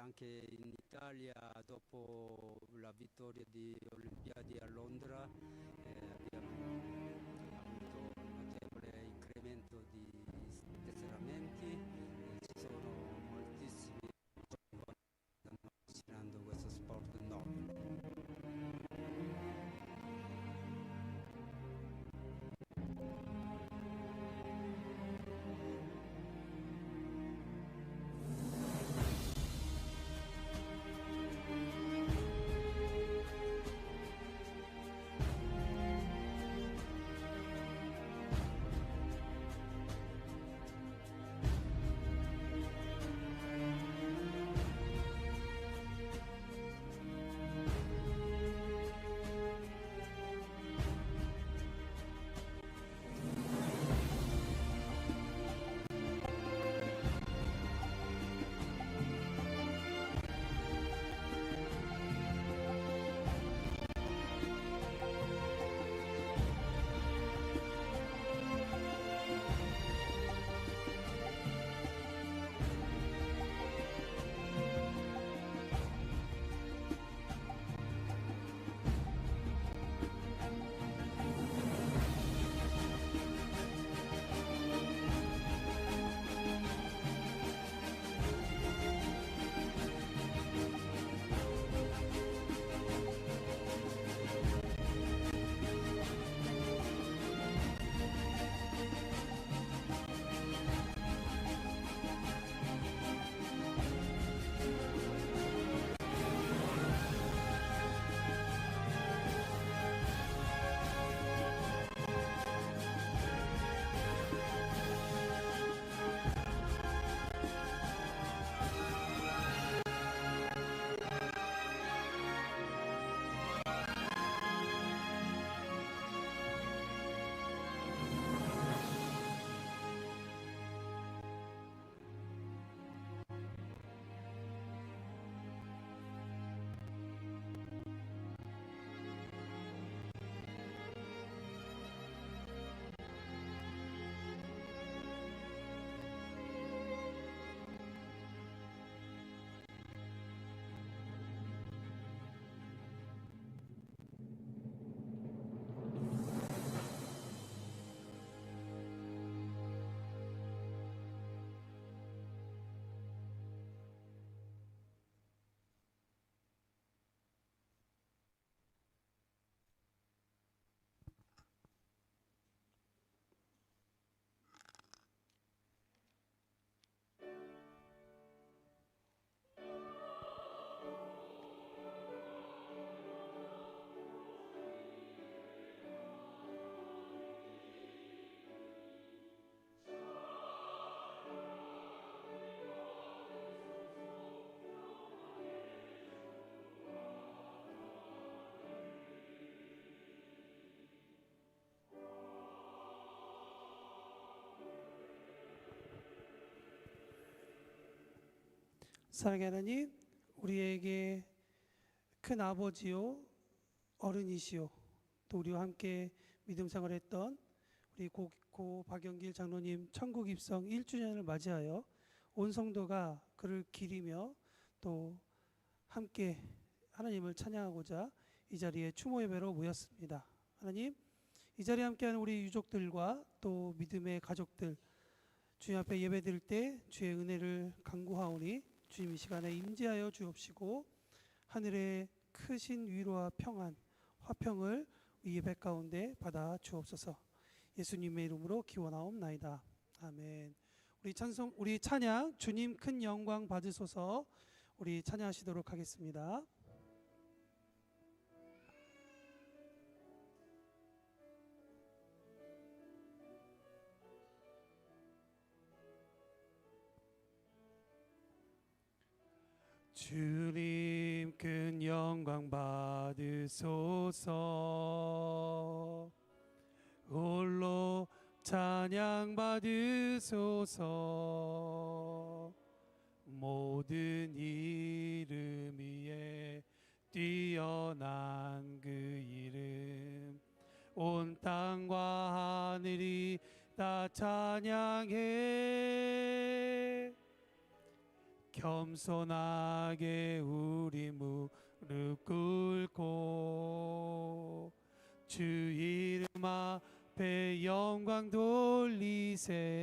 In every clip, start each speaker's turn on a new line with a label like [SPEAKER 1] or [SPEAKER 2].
[SPEAKER 1] anche in Italia dopo la vittoria di Olimpiadi a Londra abbiamo avuto un notevole incremento di tesseramenti e ci sono moltissimi giovani che stanno avvicinando questo sport nobile.
[SPEAKER 2] 사랑의 하나님, 우리에게 큰 아버지요 어른이시요 또 우리와 함께 믿음 생활했던 우리 고 박영길 장로님 천국 입성 1주년을 맞이하여 온 성도가 그를 기리며 또 함께 하나님을 찬양하고자 이 자리에 추모 예배로 모였습니다. 하나님, 이 자리에 함께하는 우리 유족들과 또 믿음의 가족들 주님 앞에 예배드릴 때 주의 은혜를 간구하오니 주님 이 시간에 임재하여 주옵시고 하늘의 크신 위로와 평안, 화평을 예배 가운데 받아 주옵소서. 예수님의 이름으로 기원하옵나이다. 아멘. 우리 찬양 주님 큰 영광 받으소서. 우리 찬양하시도록 하겠습니다. 주님 큰 영광 받으소서. 홀로 찬양 받으소서. 모든 이름 위에 뛰어난 그 이름 온 땅과 하늘이 다 찬양해. 겸손하게 우리 무릎 꿇고 주 이름 앞에 영광 돌리세.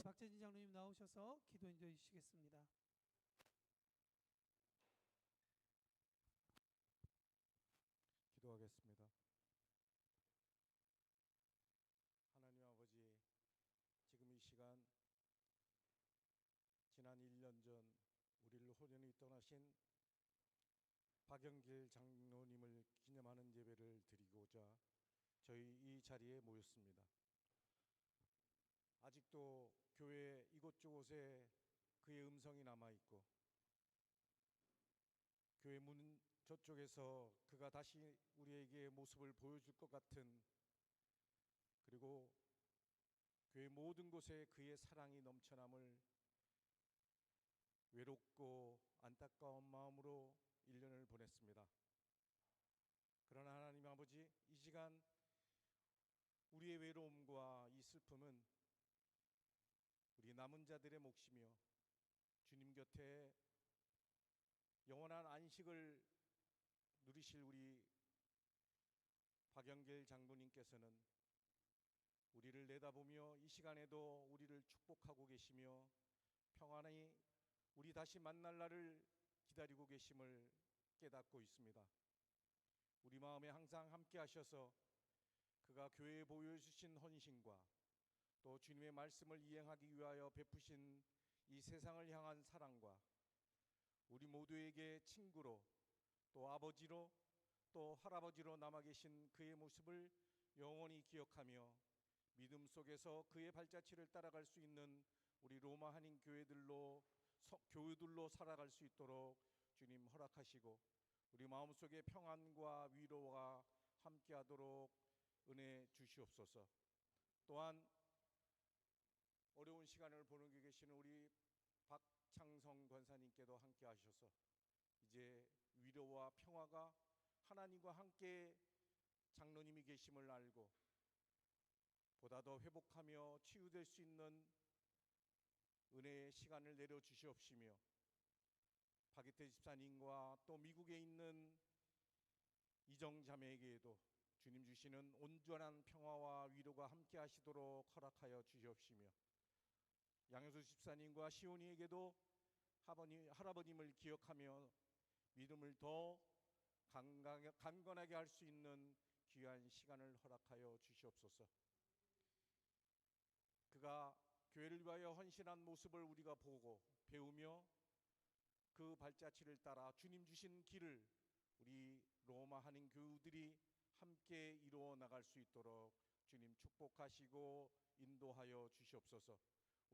[SPEAKER 2] 박재진 장로님 나오셔서 기도 인도해 주시겠습니다.
[SPEAKER 3] 기도하겠습니다. 하나님 아버지, 지금 이 시간 지난 1년 전 우리를 호련히 떠나신 박영길 장로님을 기념하는 예배를 드리고자 저희 이 자리에 모였습니다. 아직도 교회 이곳저곳에 그의 음성이 남아있고 교회 문 저쪽에서 그가 다시 우리에게 모습을 보여줄 것 같은, 그리고 교회 모든 곳에 그의 사랑이 넘쳐남을 외롭고 안타까운 마음으로 1년을 보냈습니다. 그러나 하나님 아버지, 이 시간 우리의 외로움과 이 슬픔은 우리 남은 자들의 몫이며 주님 곁에 영원한 안식을 누리실 우리 박영길 장로님께서는 우리를 내다보며 이 시간에도 우리를 축복하고 계시며 평안히 우리 다시 만날 날을 기다리고 계심을 깨닫고 있습니다. 우리 마음에 항상 함께 하셔서 그가 교회에 보여주신 헌신과 또 주님의 말씀을 이행하기 위하여 베푸신 이 세상을 향한 사랑과 우리 모두에게 친구로 또 아버지로 또 할아버지로 남아 계신 그의 모습을 영원히 기억하며 믿음 속에서 그의 발자취를 따라갈 수 있는 우리 로마 한인 교회들로 살아갈 수 있도록 주님 허락하시고 우리 마음속에 평안과 위로가 함께하도록 은혜 주시옵소서. 또한 어려운 시간을 보내고 계시는 우리 박창성 권사님께도 함께 하셔서 이제 위로와 평화가 하나님과 함께 장로님이 계심을 알고 보다 더 회복하며 치유될 수 있는 은혜의 시간을 내려주시옵시며 박이태 집사님과 또 미국에 있는 이정자매에게도 주님 주시는 온전한 평화와 위로가 함께 하시도록 허락하여 주시옵시며 양효수 집사님과 시온이에게도 할아버님을 기억하며 믿음을 더 강건하게 할 수 있는 귀한 시간을 허락하여 주시옵소서. 그가 교회를 위하여 헌신한 모습을 우리가 보고 배우며 그 발자취를 따라 주님 주신 길을 우리 로마 한인 교우들이 함께 이루어 나갈 수 있도록 주님 축복하시고 인도하여 주시옵소서.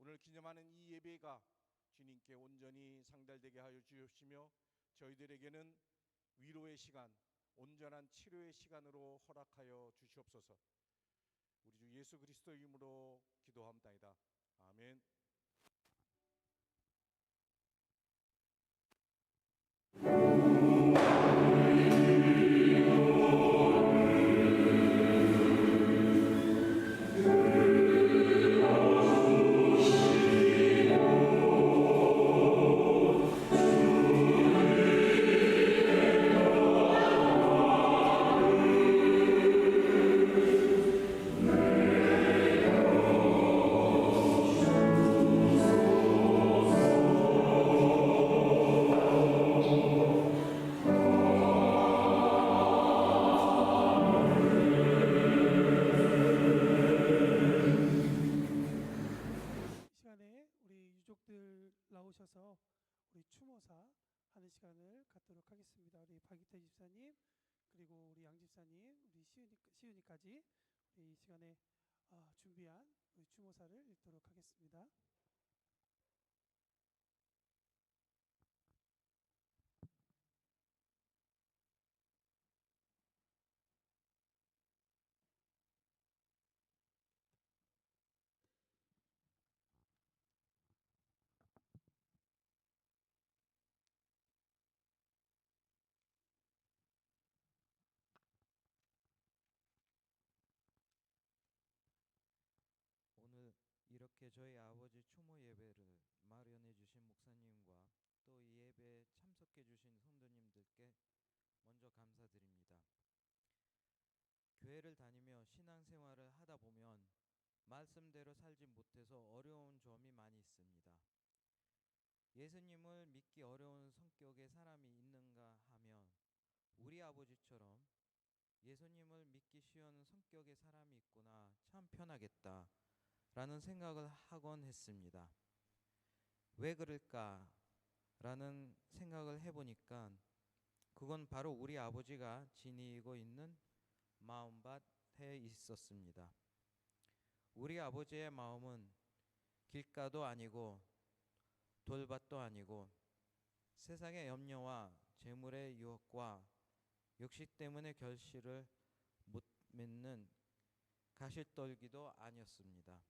[SPEAKER 3] 오늘 기념하는 이 예배가 주님께 온전히 상달되게 하여 주시옵시며 저희들에게는 위로의 시간, 온전한 치료의 시간으로 허락하여 주시옵소서. 우리 주 예수 그리스도의 이름으로 기도합나이다. 아멘.
[SPEAKER 2] 시간에 우리 유족들 나오셔서 우리 추모사 하는 시간을 갖도록 하겠습니다. 우리 박이태 집사님 그리고 우리 양 집사님 우리 시윤이까지 우리 이 시간에 준비한 우리 추모사를 읽도록 하겠습니다.
[SPEAKER 4] 오늘 이렇게 저희 아버지 추모 예배를 마련해 주신 목사님과 또 이 예배에 참석해 주신 성도님들께 먼저 감사드립니다. 교회를 다니며 신앙생활을 하다 보면 말씀대로 살지 못해서 어려운 점이 많이 있습니다. 예수님을 믿기 어려운 성격의 사람이 있는가 하면 우리 아버지처럼 예수님을 믿기 쉬운 성격의 사람이 있구나, 참 편하겠다 라는 생각을 하곤 했습니다. 왜 그럴까라는 생각을 해보니까 그건 바로 우리 아버지가 지니고 있는 마음밭에 있었습니다. 우리 아버지의 마음은 길가도 아니고 돌밭도 아니고 세상의 염려와 재물의 유혹과 욕심 때문에 결실을 못 맺는 가시떨기도 아니었습니다.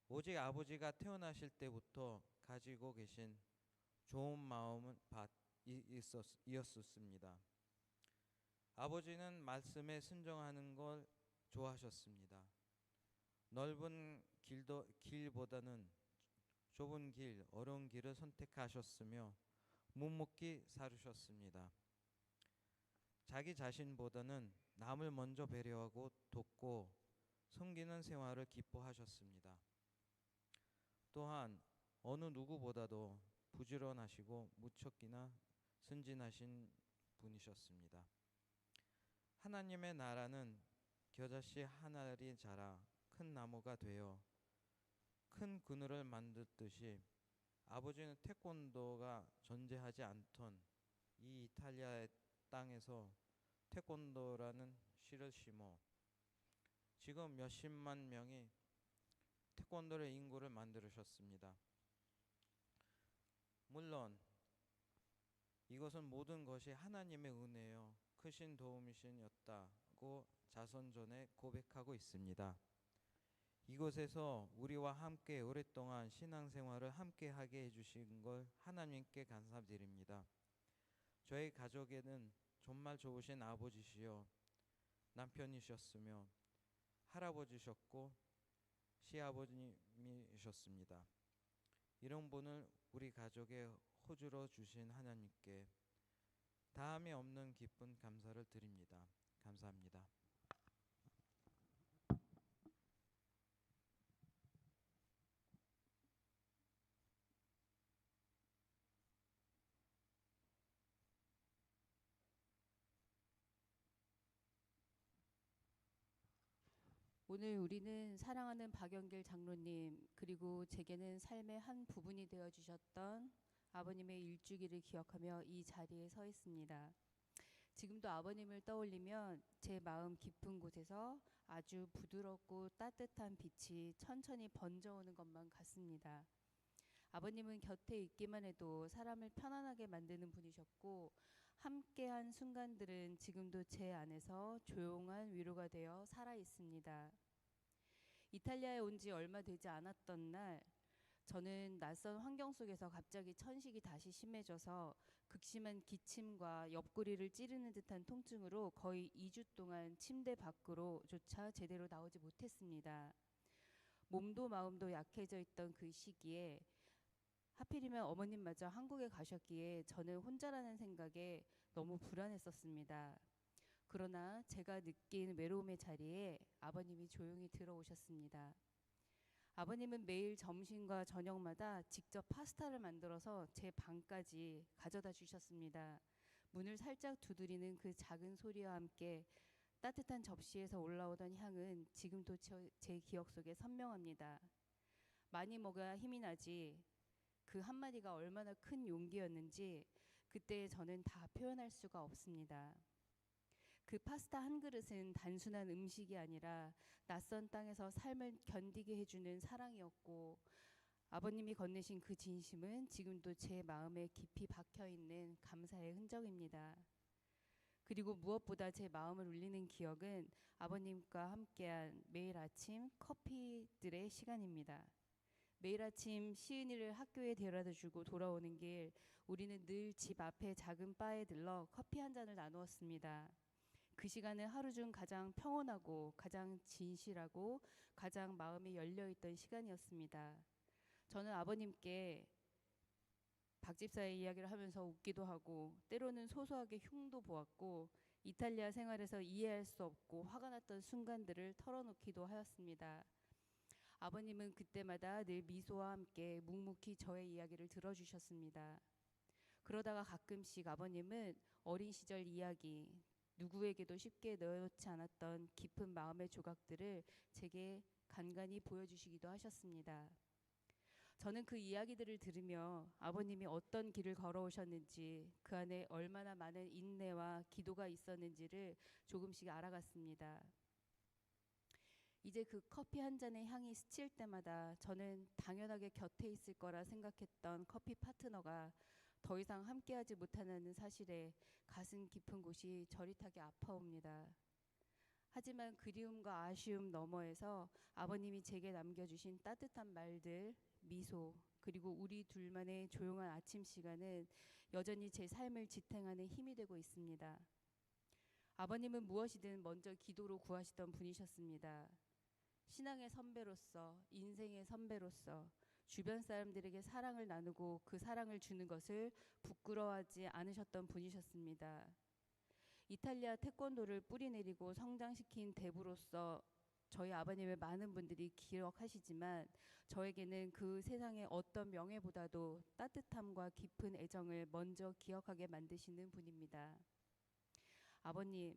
[SPEAKER 4] 오직 아버지가 태어나실 때부터 가지고 계신 좋은 마음은 이었습니다. 아버지는 말씀에 순종하는 걸 좋아하셨습니다. 넓은 길보다는 좁은 길, 어려운 길을 선택하셨으며 묵묵히 살으셨습니다. 자기 자신보다는 남을 먼저 배려하고 돕고 섬기는 생활을 기뻐하셨습니다. 또한 어느 누구보다도 부지런하시고 무척이나 순진하신 분이셨습니다. 하나님의 나라는 겨자씨 한 알이 자라 큰 나무가 되어 큰 그늘을 만들듯이 아버지는 태권도가 존재하지 않던 이 이탈리아의 땅에서 태권도라는 씨를 심어 지금 몇십만 명이 태권도의 인구를 만들으셨습니다. 물론 이것은 모든 것이 하나님의 은혜요 크신 도움이신이었다고 자선전에 고백하고 있습니다. 이곳에서 우리와 함께 오랫동안 신앙생활을 함께 하게 해주신 걸 하나님께 감사드립니다. 저희 가족에는 정말 좋으신 아버지시여 남편이셨으며 할아버지셨고 시아버님이셨습니다. 이런 분을 우리 가족에 호주로 주신 하나님께 다함이 없는 기쁜 감사를 드립니다. 감사합니다.
[SPEAKER 5] 오늘 우리는 사랑하는 박영길 장로님 그리고 제게는 삶의 한 부분이 되어 주셨던 아버님의 일주기를 기억하며 이 자리에 서 있습니다. 지금도 아버님을 떠올리면 제 마음 깊은 곳에서 아주 부드럽고 따뜻한 빛이 천천히 번져오는 것만 같습니다. 아버님은 곁에 있기만 해도 사람을 편안하게 만드는 분이셨고 함께한 순간들은 지금도 제 안에서 조용한 위로가 되어 살아 있습니다. 이탈리아에 온 지 얼마 되지 않았던 날, 저는 낯선 환경 속에서 갑자기 천식이 다시 심해져서 극심한 기침과 옆구리를 찌르는 듯한 통증으로 거의 2주 동안 침대 밖으로조차 제대로 나오지 못했습니다. 몸도 마음도 약해져 있던 그 시기에 하필이면 어머님마저 한국에 가셨기에 저는 혼자라는 생각에 너무 불안했었습니다. 그러나 제가 느낀 외로움의 자리에 아버님이 조용히 들어오셨습니다. 아버님은 매일 점심과 저녁마다 직접 파스타를 만들어서 제 방까지 가져다 주셨습니다. 문을 살짝 두드리는 그 작은 소리와 함께 따뜻한 접시에서 올라오던 향은 지금도 제 기억 속에 선명합니다. 많이 먹어야 힘이 나지. 그 한마디가 얼마나 큰 용기였는지 그때 저는 다 표현할 수가 없습니다. 그 파스타 한 그릇은 단순한 음식이 아니라 낯선 땅에서 삶을 견디게 해주는 사랑이었고, 아버님이 건네신 그 진심은 지금도 제 마음에 깊이 박혀있는 감사의 흔적입니다. 그리고 무엇보다 제 마음을 울리는 기억은 아버님과 함께한 매일 아침 커피들의 시간입니다. 매일 아침 시은이를 학교에 데려다주고 돌아오는 길, 우리는 늘 집 앞에 작은 바에 들러 커피 한 잔을 나누었습니다. 그 시간은 하루 중 가장 평온하고 가장 진실하고 가장 마음이 열려있던 시간이었습니다. 저는 아버님께 박 집사의 이야기를 하면서 웃기도 하고 때로는 소소하게 흉도 보았고 이탈리아 생활에서 이해할 수 없고 화가 났던 순간들을 털어놓기도 하였습니다. 아버님은 그때마다 늘 미소와 함께 묵묵히 저의 이야기를 들어주셨습니다. 그러다가 가끔씩 아버님은 어린 시절 이야기, 누구에게도 쉽게 내어놓지 않았던 깊은 마음의 조각들을 제게 간간히 보여주시기도 하셨습니다. 저는 그 이야기들을 들으며 아버님이 어떤 길을 걸어오셨는지, 그 안에 얼마나 많은 인내와 기도가 있었는지를 조금씩 알아갔습니다. 이제 그 커피 한 잔의 향이 스칠 때마다 저는 당연하게 곁에 있을 거라 생각했던 커피 파트너가 더 이상 함께하지 못하는 사실에 가슴 깊은 곳이 저릿하게 아파옵니다. 하지만 그리움과 아쉬움 너머에서 아버님이 제게 남겨주신 따뜻한 말들, 미소, 그리고 우리 둘만의 조용한 아침 시간은 여전히 제 삶을 지탱하는 힘이 되고 있습니다. 아버님은 무엇이든 먼저 기도로 구하시던 분이셨습니다. 신앙의 선배로서, 인생의 선배로서 주변 사람들에게 사랑을 나누고 그 사랑을 주는 것을 부끄러워하지 않으셨던 분이셨습니다. 이탈리아 태권도를 뿌리내리고 성장시킨 대부로서 저희 아버님을 많은 분들이 기억하시지만 저에게는 그 세상의 어떤 명예보다도 따뜻함과 깊은 애정을 먼저 기억하게 만드시는 분입니다. 아버님이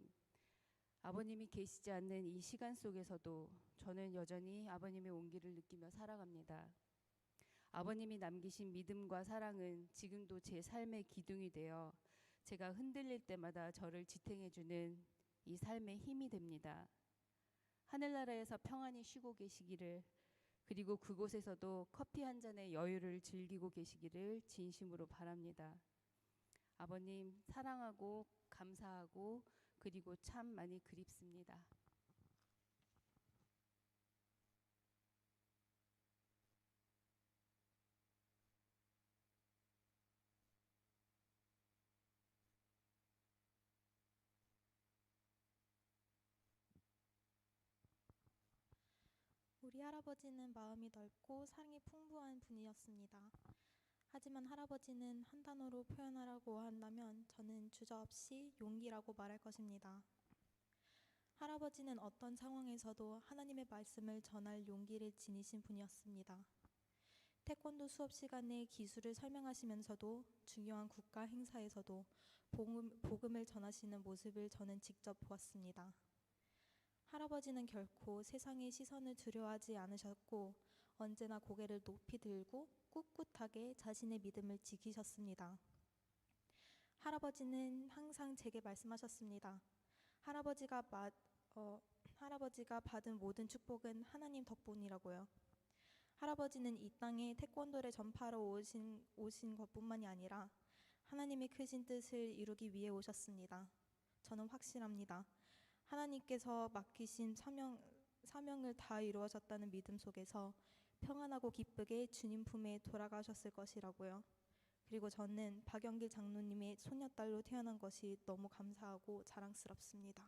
[SPEAKER 5] 계시지 않는 이 시간 속에서도 저는 여전히 아버님의 온기를 느끼며 살아갑니다. 아버님이 남기신 믿음과 사랑은 지금도 제 삶의 기둥이 되어 제가 흔들릴 때마다 저를 지탱해주는 이 삶의 힘이 됩니다. 하늘나라에서 평안히 쉬고 계시기를, 그리고 그곳에서도 커피 한 잔의 여유를 즐기고 계시기를 진심으로 바랍니다. 아버님 사랑하고 감사하고 그리고 참 많이 그립습니다.
[SPEAKER 6] 우리 할아버지는 마음이 넓고 사랑이 풍부한 분이었습니다. 하지만 할아버지는 한 단어로 표현하라고 한다면 저는 주저없이 용기라고 말할 것입니다. 할아버지는 어떤 상황에서도 하나님의 말씀을 전할 용기를 지니신 분이었습니다. 태권도 수업 시간에 기술을 설명하시면서도 중요한 국가 행사에서도 복음을 전하시는 모습을 저는 직접 보았습니다. 할아버지는 결코 세상의 시선을 두려워하지 않으셨고 언제나 고개를 높이 들고 꿋꿋하게 자신의 믿음을 지키셨습니다. 할아버지는 항상 제게 말씀하셨습니다. 할아버지가 받은 모든 축복은 하나님 덕분이라고요. 할아버지는 이 땅에 태권도를 전파하러 오신 것뿐만이 아니라 하나님의 크신 뜻을 이루기 위해 오셨습니다. 저는 확신합니다. 하나님께서 맡기신 사명을 다 이루어졌다는 믿음 속에서 평안하고 기쁘게 주님 품에 돌아가셨을 것이라고요. 그리고 저는 박영길 장로님의 손녀딸로 태어난 것이 너무 감사하고 자랑스럽습니다.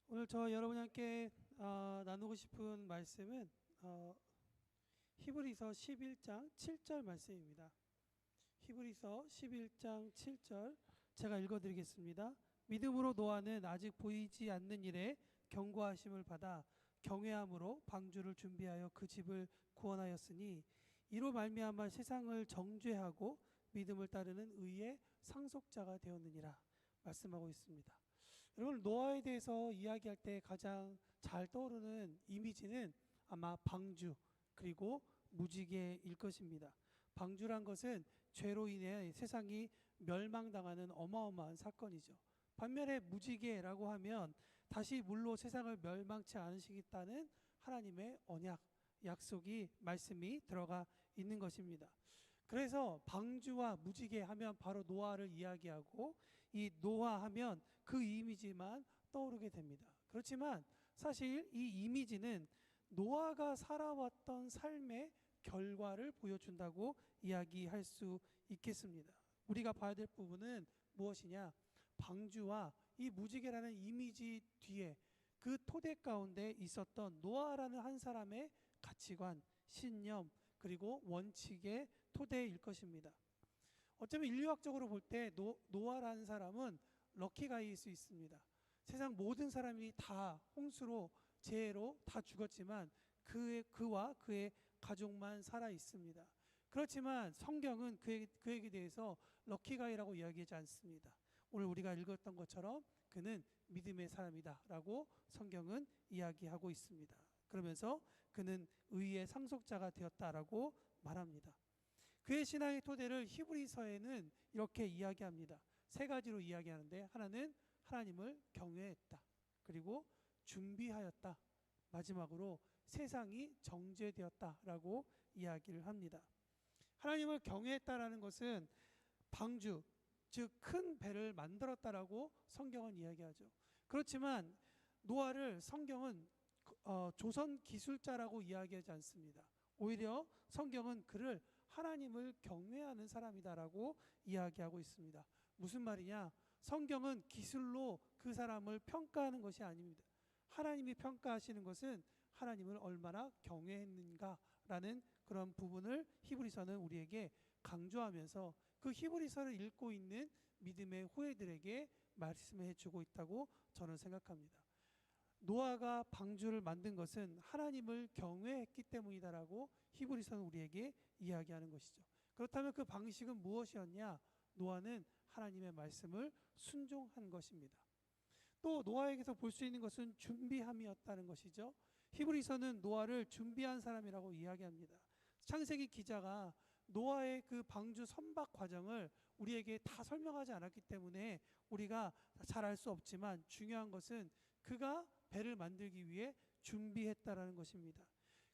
[SPEAKER 2] 오늘 저 여러분이 함께 나누고 싶은 말씀은 히브리서 11장 7절 말씀입니다. 히브리서 11장 7절 제가 읽어드리겠습니다. 믿음으로 노아는 아직 보이지 않는 일에 경고하심을 받아 경외함으로 방주를 준비하여 그 집을 구원하였으니 이로 말미암아 세상을 정죄하고 믿음을 따르는 의의 상속자가 되었느니라 말씀하고 있습니다. 여러분, 노아에 대해서 이야기할 때 가장 잘 떠오르는 이미지는 아마 방주 그리고 무지개일 것입니다. 방주란 것은 죄로 인해 세상이 멸망당하는 어마어마한 사건이죠. 반면에 무지개라고 하면 다시 물로 세상을 멸망치 않으시겠다는 하나님의 언약, 약속이, 말씀이 들어가 있는 것입니다. 그래서 방주와 무지개 하면 바로 노아를 이야기하고 이 노아 하면 그 이미지만 떠오르게 됩니다. 그렇지만 사실 이 이미지는 노아가 살아왔던 삶의 결과를 보여준다고 이야기할 수 있겠습니다. 우리가 봐야 될 부분은 무엇이냐? 방주와 이 무지개라는 이미지 뒤에 그 토대 가운데 있었던 노아라는 한 사람의 가치관, 신념, 그리고 원칙의 토대일 것입니다. 어쩌면 인류학적으로 볼 때 노아라는 사람은 럭키가이일 수 있습니다. 세상 모든 사람이 다 홍수로 재해로 다 죽었지만 그와 그의 가족만 살아 있습니다. 그렇지만 성경은 그에게 대해서 럭키가이라고 이야기하지 않습니다. 오늘 우리가 읽었던 것처럼 그는 믿음의 사람이다 라고 성경은 이야기하고 있습니다. 그러면서 그는 의의 상속자가 되었다라고 말합니다. 그의 신앙의 토대를 히브리서에는 이렇게 이야기합니다. 세 가지로 이야기하는데, 하나는 하나님을 경외했다, 그리고 준비하였다, 마지막으로 세상이 정죄되었다라고 이야기를 합니다. 하나님을 경외했다라는 것은 방주, 즉 큰 배를 만들었다라고 성경은 이야기하죠. 그렇지만 노아를 성경은 조선 기술자라고 이야기하지 않습니다. 오히려 성경은 그를 하나님을 경외하는 사람이다라고 이야기하고 있습니다. 무슨 말이냐? 성경은 기술로 그 사람을 평가하는 것이 아닙니다. 하나님이 평가하시는 것은 하나님을 얼마나 경외했는가라는 그런 부분을 히브리서는 우리에게 강조하면서 그 히브리서를 읽고 있는 믿음의 후예들에게 말씀해 주고 있다고 저는 생각합니다. 노아가 방주를 만든 것은 하나님을 경외했기 때문이다라고 히브리서는 우리에게 이야기하는 것이죠. 그렇다면 그 방식은 무엇이었냐? 노아는 하나님의 말씀을 순종한 것입니다. 또 노아에게서 볼 수 있는 것은 준비함이었다는 것이죠. 히브리서는 노아를 준비한 사람이라고 이야기합니다. 창세기 기자가 노아의 그 방주 선박 과정을 우리에게 다 설명하지 않았기 때문에 우리가 잘 알 수 없지만 중요한 것은 그가 배를 만들기 위해 준비했다라는 것입니다.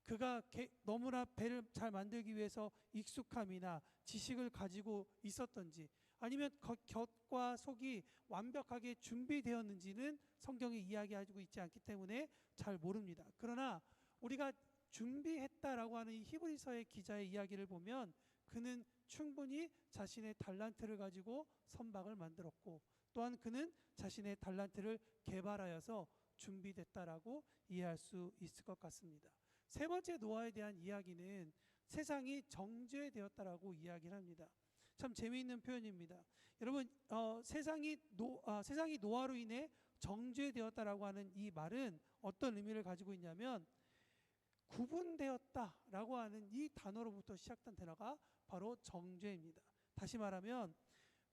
[SPEAKER 2] 그가 너무나 배를 잘 만들기 위해서 익숙함이나 지식을 가지고 있었던지, 아니면 겉과 속이 완벽하게 준비되었는지는 성경이 이야기하고 있지 않기 때문에 잘 모릅니다. 그러나 우리가 준비했다라고 하는 이 히브리서의 기자의 이야기를 보면 그는 충분히 자신의 달란트를 가지고 선박을 만들었고, 또한 그는 자신의 달란트를 개발하여서 준비됐다라고 이해할 수 있을 것 같습니다. 세 번째 노아에 대한 이야기는 세상이 정죄되었다라고 이야기를 합니다. 참 재미있는 표현입니다. 여러분, 세상이 노아로 인해 정죄되었다라고 하는 이 말은 어떤 의미를 가지고 있냐면 구분되었다라고 하는 이 단어로부터 시작된 단어가 바로 정죄입니다. 다시 말하면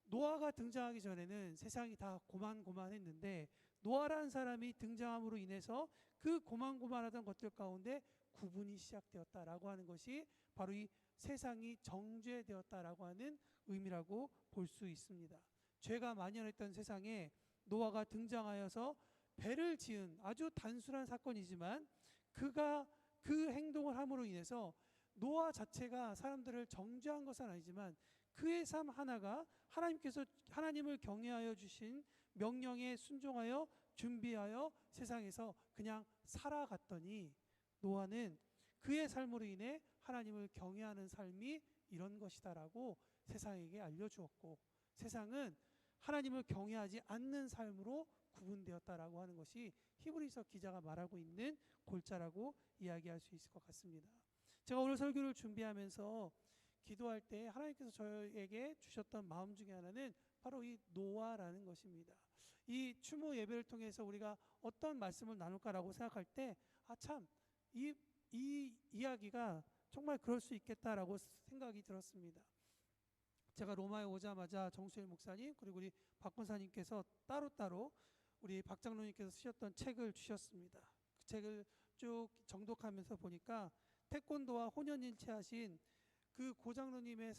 [SPEAKER 2] 노아가 등장하기 전에는 세상이 다 고만고만했는데 노아라는 사람이 등장함으로 인해서 그 고만고만하던 것들 가운데 구분이 시작되었다라고 하는 것이 바로 이 세상이 정죄되었다라고 하는 의미라고 볼 수 있습니다. 죄가 만연했던 세상에 노아가 등장하여서 배를 지은 아주 단순한 사건이지만 그가 그 행동을 함으로 인해서 노아 자체가 사람들을 정죄한 것은 아니지만 그의 삶 하나가 하나님께서 하나님을 경외하여 주신 명령에 순종하여 준비하여 세상에서 그냥 살아갔더니 노아는 그의 삶으로 인해 하나님을 경외하는 삶이 이런 것이다라고 세상에게 알려주었고, 세상은 하나님을 경외하지 않는 삶으로 구분되었다라고 하는 것이 히브리서 기자가 말하고 있는 골자라고 이야기할 수 있을 것 같습니다. 제가 오늘 설교를 준비하면서 기도할 때 하나님께서 저에게 주셨던 마음 중에 하나는 바로 이 노아라는 것입니다. 이 추모 예배를 통해서 우리가 어떤 말씀을 나눌까라고 생각할 때 이 이야기가 정말 그럴 수 있겠다라고 생각이 들었습니다. 제가 로마에 오자마자 정수일 목사님 그리고 우리 박 권사님께서 따로따로 우리 박 장로님께서 쓰셨던 책을 주셨습니다. 그 책을 쭉 정독하면서 보니까 태권도와 혼연일체하신 고 장로님의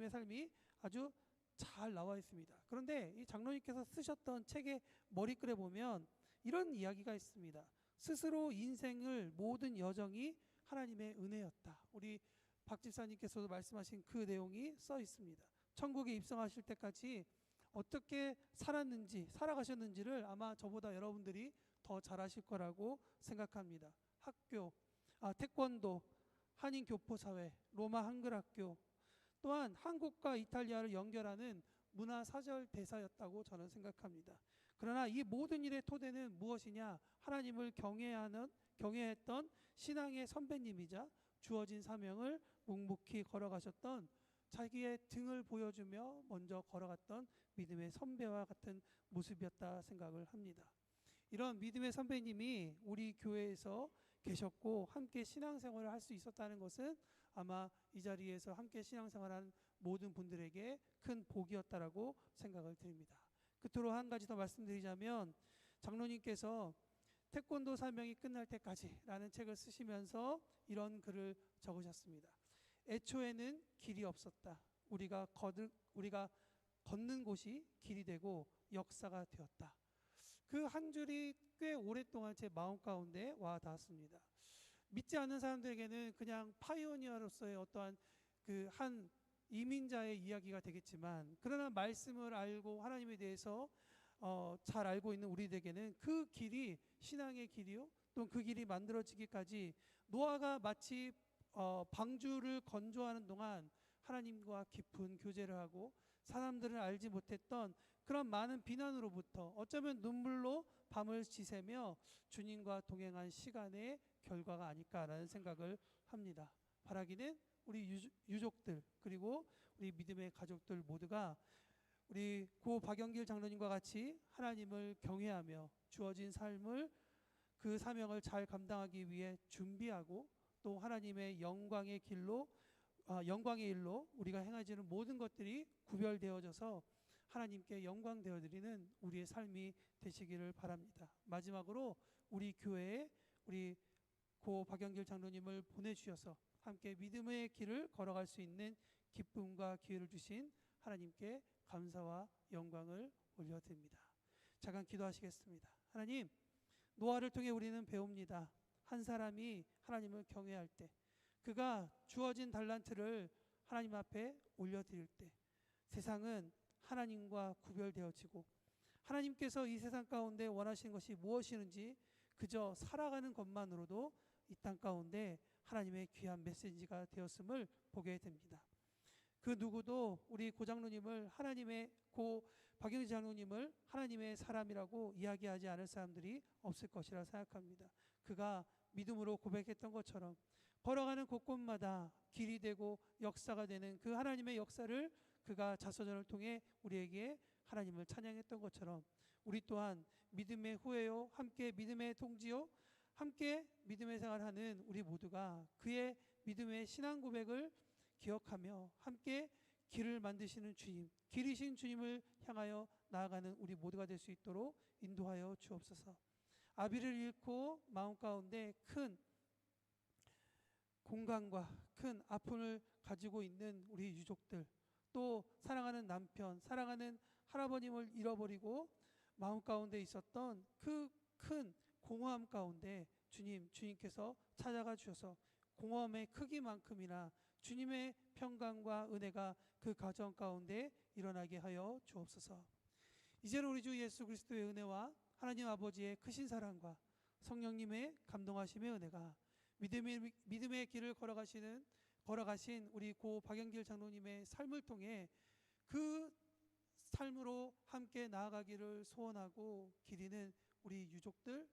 [SPEAKER 2] 삶이 아주 잘 나와 있습니다. 그런데 이 장로님께서 쓰셨던 책의 머리글에 보면 이런 이야기가 있습니다. 스스로 인생을 모든 여정이 하나님의 은혜였다. 우리 박 집사님께서도 말씀하신 그 내용이 써 있습니다. 천국에 입성하실 때까지 어떻게 살아가셨는지를 아마 저보다 여러분들이 더 잘 아실 거라고 생각합니다. 태권도, 한인교포사회, 로마 한글학교, 또한 한국과 이탈리아를 연결하는 문화사절 대사였다고 저는 생각합니다. 그러나 이 모든 일의 토대는 무엇이냐? 하나님을 경외했던 신앙의 선배님이자 주어진 사명을 묵묵히 걸어가셨던, 자기의 등을 보여주며 먼저 걸어갔던 믿음의 선배와 같은 모습이었다 생각을 합니다. 이런 믿음의 선배님이 우리 교회에서 계셨고 함께 신앙생활을 할 수 있었다는 것은 아마 이 자리에서 함께 신앙생활한 모든 분들에게 큰 복이었다라고 생각을 드립니다. 끝으로 한 가지 더 말씀드리자면, 장로님께서 태권도 사명이 끝날 때까지라는 책을 쓰시면서 이런 글을 적으셨습니다. 애초에는 길이 없었다. 우리가 걷는 곳이 길이 되고 역사가 되었다. 그 한 줄이 꽤 오랫동안 제 마음 가운데 와 닿았습니다. 믿지 않는 사람들에게는 그냥 파이오니어로서의 어떠한 한 이민자의 이야기가 되겠지만, 그러나 말씀을 알고 하나님에 대해서 잘 알고 있는 우리에게는 그 길이 신앙의 길이요, 또 그 길이 만들어지기까지 노아가 마치 방주를 건조하는 동안 하나님과 깊은 교제를 하고 사람들은 알지 못했던 그런 많은 비난으로부터 어쩌면 눈물로 밤을 지새며 주님과 동행한 시간의 결과가 아닐까라는 생각을 합니다. 바라기는 우리 유족들 그리고 우리 믿음의 가족들 모두가 우리 고 박영길 장로님과 같이 하나님을 경외하며 주어진 삶을, 그 사명을 잘 감당하기 위해 준비하고, 또 하나님의 영광의 일로 우리가 행하지는 모든 것들이 구별되어져서 하나님께 영광 되어드리는 우리의 삶이 되시기를 바랍니다. 마지막으로 우리 교회에 우리 고 박영길 장로님을 보내주셔서 함께 믿음의 길을 걸어갈 수 있는 기쁨과 기회를 주신 하나님께 감사와 영광을 올려드립니다. 잠깐 기도하시겠습니다. 하나님, 노아를 통해 우리는 배웁니다. 한 사람이 하나님을 경외할 때, 그가 주어진 달란트를 하나님 앞에 올려드릴 때 세상은 하나님과 구별되어지고, 하나님께서 이 세상 가운데 원하시는 것이 무엇이는지 그저 살아가는 것만으로도 이 땅 가운데 하나님의 귀한 메시지가 되었음을 보게 됩니다. 그 누구도 우리 고장로님을 고 박영지 장로님을 하나님의 사람이라고 이야기하지 않을 사람들이 없을 것이라 생각합니다. 그가 믿음으로 고백했던 것처럼 걸어가는 곳곳마다 길이 되고 역사가 되는 그 하나님의 역사를 그가 자서전을 통해 우리에게 하나님을 찬양했던 것처럼, 우리 또한 믿음의 후예요, 함께 믿음의 동지요, 함께 믿음의 생활하는 우리 모두가 그의 믿음의 신앙 고백을 기억하며 함께 길을 만드시는 주님, 길이신 주님을 향하여 나아가는 우리 모두가 될 수 있도록 인도하여 주옵소서. 아비를 잃고 마음 가운데 큰 공간과 큰 아픔을 가지고 있는 우리 유족들, 또 사랑하는 남편, 사랑하는 할아버님을 잃어버리고 마음 가운데 있었던 그 큰 공허함 가운데 주님께서 찾아가 주셔서 공허함의 크기만큼이나 주님의 평강과 은혜가 그 가정 가운데 일어나게 하여 주옵소서. 이제는 우리 주 예수 그리스도의 은혜와 하나님 아버지의 크신 사랑과 성령님의 감동하심의 은혜가 믿음의 길을 걸어가신 우리 고 박영길 장로님의 삶을 통해 그 삶으로 함께 나아가기를 소원하고 기리는 우리 유족들,